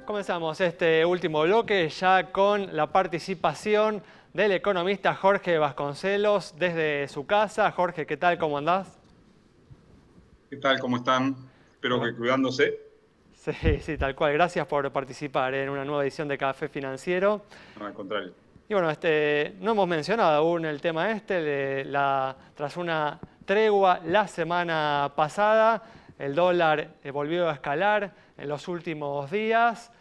Comenzamos este último bloque ya con la participación del economista Jorge Vasconcelos desde su casa. Jorge, ¿qué tal? ¿Cómo andás? ¿Qué tal? ¿Cómo están? Espero Bueno, que cuidándose. sí, sí, tal cual. Gracias por participar en una nueva edición de Café Financiero. No, al contrario. Y bueno, no hemos mencionado aún el tema tras una tregua la semana pasada, el dólar volvió a escalar en los últimos días,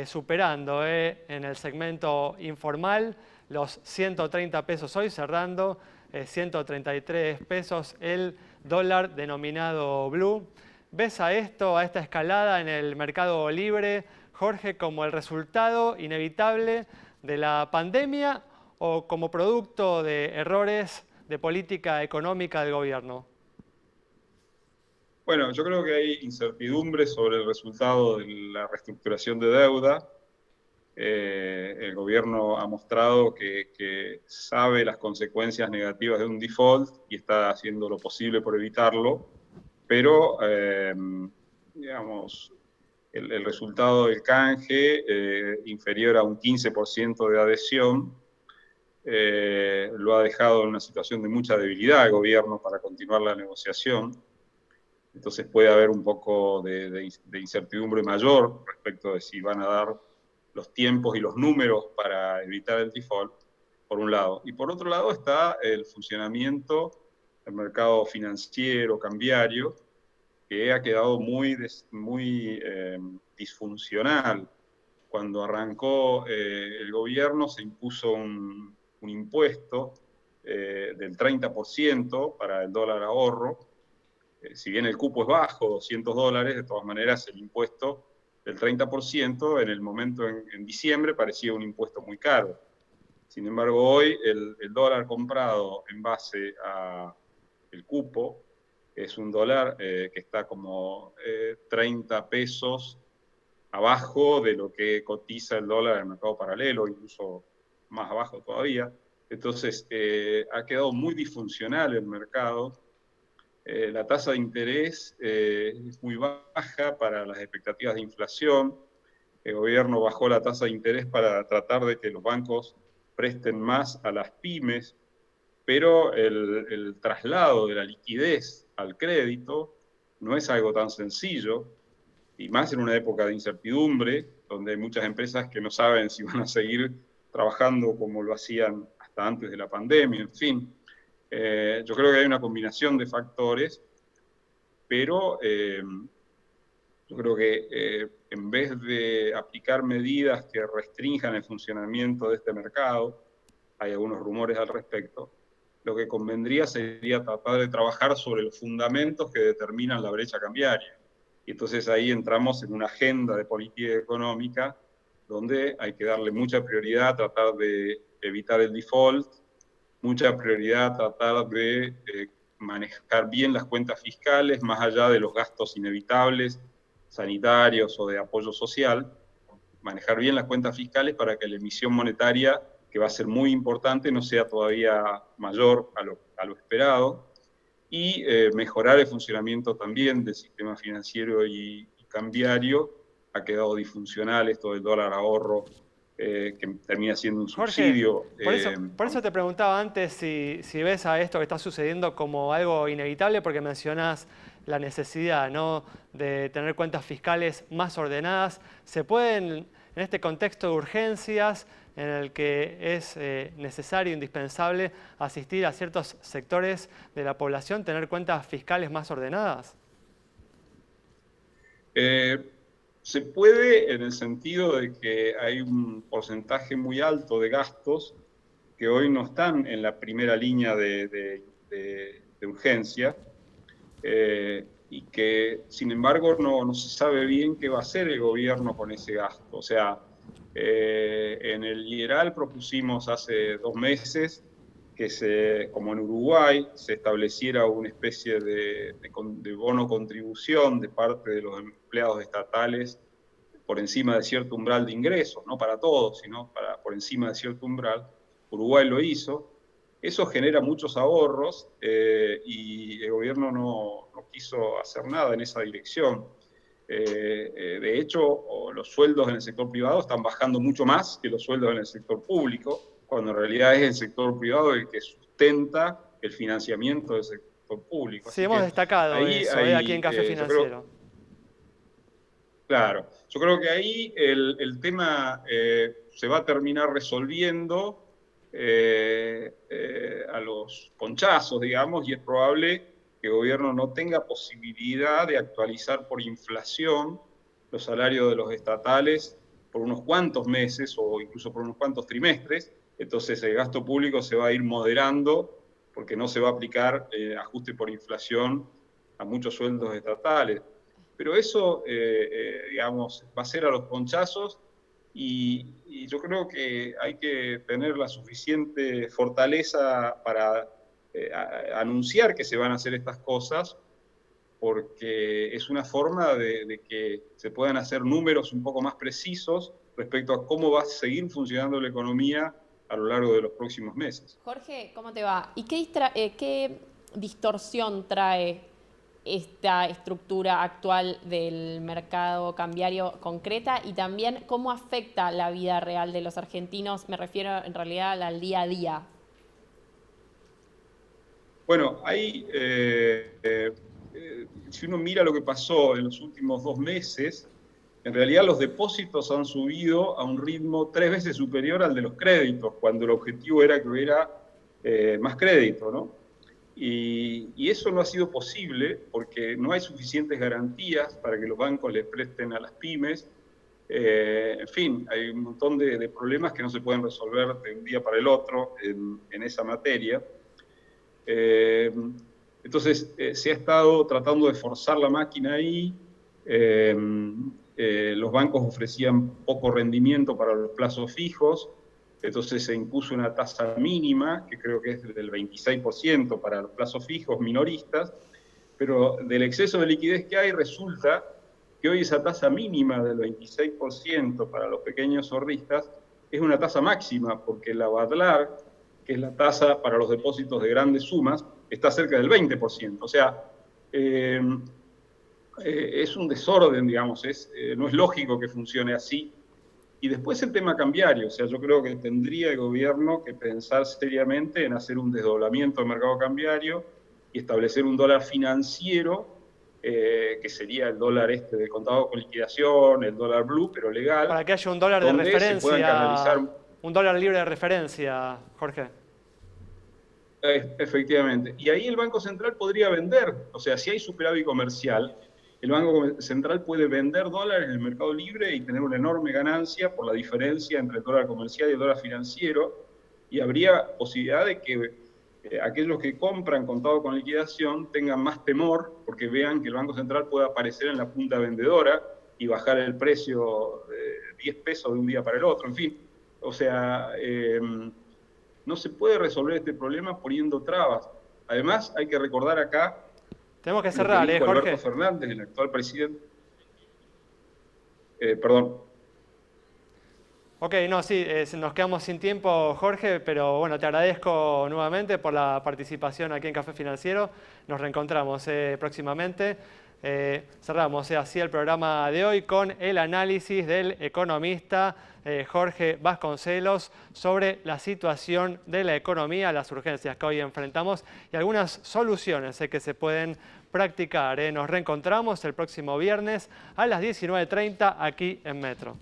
superando en el segmento informal los 130 pesos hoy, cerrando 133 pesos el dólar denominado blue. ¿Ves a esta escalada en el mercado libre, Jorge, como el resultado inevitable de la pandemia o como producto de errores de política económica del gobierno? Bueno, yo creo que hay incertidumbre sobre el resultado de la reestructuración de deuda. El gobierno ha mostrado que sabe las consecuencias negativas de un default y está haciendo lo posible por evitarlo, pero, digamos, el resultado del canje, inferior a un 15% de adhesión, lo ha dejado en una situación de mucha debilidad el gobierno para continuar la negociación. Entonces puede haber un poco de incertidumbre mayor respecto de si van a dar los tiempos y los números para evitar el default, por un lado. Y por otro lado está el funcionamiento del mercado financiero, cambiario, que ha quedado muy disfuncional. Cuando arrancó el gobierno se impuso un impuesto del 30% para el dólar ahorro. Si bien el cupo es bajo, $200, de todas maneras el impuesto del 30% en el momento en diciembre parecía un impuesto muy caro. Sin embargo, hoy el dólar comprado en base a el cupo es un dólar que está como 30 pesos abajo de lo que cotiza el dólar en el mercado paralelo, incluso más abajo todavía. Entonces, ha quedado muy disfuncional el mercado. La tasa de interés es muy baja para las expectativas de inflación. El gobierno bajó la tasa de interés para tratar de que los bancos presten más a las pymes, pero el traslado de la liquidez al crédito no es algo tan sencillo, y más en una época de incertidumbre, donde hay muchas empresas que no saben si van a seguir trabajando como lo hacían hasta antes de la pandemia, en fin. Yo creo que hay una combinación de factores, pero yo creo que en vez de aplicar medidas que restrinjan el funcionamiento de este mercado, hay algunos rumores al respecto, lo que convendría sería tratar de trabajar sobre los fundamentos que determinan la brecha cambiaria. Y entonces ahí entramos en una agenda de política económica donde hay que darle mucha prioridad a tratar de evitar el default, mucha prioridad a tratar de manejar bien las cuentas fiscales, más allá de los gastos inevitables, sanitarios o de apoyo social, manejar bien las cuentas fiscales para que la emisión monetaria, que va a ser muy importante, no sea todavía mayor a lo esperado, y mejorar el funcionamiento también del sistema financiero y cambiario. Ha quedado disfuncional esto del dólar ahorro, que termina siendo un Jorge, subsidio. por eso te preguntaba antes si ves a esto que está sucediendo como algo inevitable, porque mencionás la necesidad, ¿no?, de tener cuentas fiscales más ordenadas. ¿Se pueden, en este contexto de urgencias, en el que es necesario, indispensable, asistir a ciertos sectores de la población, tener cuentas fiscales más ordenadas? Eh, Se puede, en el sentido de que hay un porcentaje muy alto de gastos que hoy no están en la primera línea de urgencia, y que, sin embargo, no se sabe bien qué va a hacer el gobierno con ese gasto. O sea, en el IERAL propusimos hace 2 meses que como en Uruguay, se estableciera una especie de bono contribución de parte de los empleados estatales por encima de cierto umbral de ingresos, no para todos, sino por encima de cierto umbral. Uruguay lo hizo. Eso genera muchos ahorros, y el gobierno no quiso hacer nada en esa dirección. De hecho, los sueldos en el sector privado están bajando mucho más que los sueldos en el sector público, cuando en realidad es el sector privado el que sustenta el financiamiento del sector público. Sí, hemos destacado eso aquí en Café Financiero. Claro, yo creo que ahí el tema se va a terminar resolviendo a los ponchazos, digamos, y es probable que el gobierno no tenga posibilidad de actualizar por inflación los salarios de los estatales por unos cuantos meses o incluso por unos cuantos trimestres. Entonces el gasto público se va a ir moderando porque no se va a aplicar ajuste por inflación a muchos sueldos estatales. Pero eso, digamos, va a ser a los ponchazos y yo creo que hay que tener la suficiente fortaleza para anunciar que se van a hacer estas cosas, porque es una forma de que se puedan hacer números un poco más precisos respecto a cómo va a seguir funcionando la economía a lo largo de los próximos meses. Jorge, ¿cómo te va? ¿Y qué distorsión trae esta estructura actual del mercado cambiario concreta y también cómo afecta la vida real de los argentinos? Me refiero en realidad al día a día. Bueno, ahí, si uno mira lo que pasó en los últimos 2 meses, en realidad los depósitos han subido a un ritmo 3 veces superior al de los créditos, cuando el objetivo era que hubiera más crédito, ¿no? Y eso no ha sido posible porque no hay suficientes garantías para que los bancos les presten a las pymes. En fin, hay un montón de problemas que no se pueden resolver de un día para el otro en esa materia. Entonces, se ha estado tratando de forzar la máquina ahí. Los bancos ofrecían poco rendimiento para los plazos fijos. Entonces se impuso una tasa mínima, que creo que es del 26% para los plazos fijos minoristas, pero del exceso de liquidez que hay resulta que hoy esa tasa mínima del 26% para los pequeños ahorristas es una tasa máxima, porque la Badlar, que es la tasa para los depósitos de grandes sumas, está cerca del 20%. O sea, es un desorden, digamos, no es lógico que funcione así. Y después el tema cambiario, o sea, yo creo que tendría el gobierno que pensar seriamente en hacer un desdoblamiento del mercado cambiario y establecer un dólar financiero, que sería el dólar de contado con liquidación, el dólar blue, pero legal. Para que haya un dólar de referencia, un dólar libre de referencia, Jorge. Efectivamente. Y ahí el Banco Central podría vender, o sea, si hay superávit comercial, el Banco Central puede vender dólares en el mercado libre y tener una enorme ganancia por la diferencia entre el dólar comercial y el dólar financiero, y habría posibilidad de que aquellos que compran contado con liquidación tengan más temor porque vean que el Banco Central puede aparecer en la punta vendedora y bajar el precio de 10 pesos de un día para el otro, en fin. O sea, no se puede resolver este problema poniendo trabas. Además, hay que recordar acá... Tenemos que cerrar, Jorge. Alberto Fernández, el actual presidente. Perdón. Ok, no, sí, nos quedamos sin tiempo, Jorge, pero bueno, te agradezco nuevamente por la participación aquí en Café Financiero. Nos reencontramos próximamente. Cerramos así el programa de hoy con el análisis del economista Jorge Vasconcelos sobre la situación de la economía, las urgencias que hoy enfrentamos y algunas soluciones que se pueden practicar. Nos reencontramos el próximo viernes a las 19:30 aquí en Metro.